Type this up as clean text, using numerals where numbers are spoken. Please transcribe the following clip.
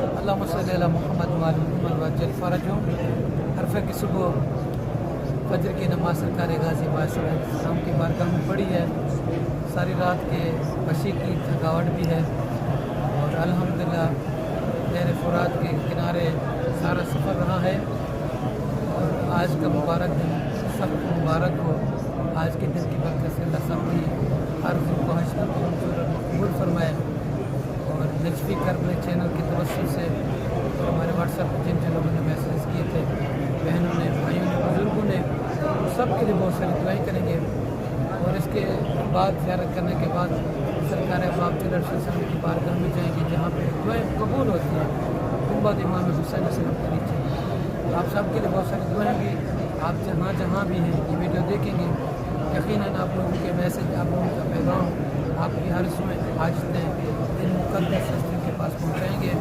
اللہم صلی علی محمد وعلی محمد وعجل فرجہم۔ عرفہ کی صبح فجر کی نماز سرکار غازی باعث علیہ السلام کی بارگاہ میں پڑھی ہے۔ ساری رات کے مشی کی تھکاوٹ بھی ہے، اور الحمدللہ نہر فرات کے کنارے سارا سفر رہا ہے، اور آج کا مبارک دن سب کو مبارک ہو۔ آج کے دن کی برکت سے اللہ سب کی ہر دن کو حج کو منظور اور مقبول فرمائے، اور نجفی کربلا چینل کی توسط سے اور ہمارے واٹس ایپ پہ جن لوگوں نے میسیج کیے تھے، بہنوں نے، بھائیوں نے، بزرگوں نے، سب کے لیے بہت ساری دعائیں کریں گے۔ اور اس کے بعد زیارت کرنے کے بعد سرکار باپ کے درشن کی بارگاہ میں جائیں گے، جہاں پہ دعائیں قبول ہوتی ہیں گنبد امام حسین السلام کے نیچے۔ آپ سب کے لیے بہت ساری دعائیں بھی، آپ جہاں بھی ہیں یہ ویڈیو دیکھیں گے، یقیناً آپ لوگوں کے میسیج، آپ لوگوں کا پیغام، آپ کی ہر سوئیں حاجتیں ان مقدس ہستیوں کے پاس پہنچائیں گے۔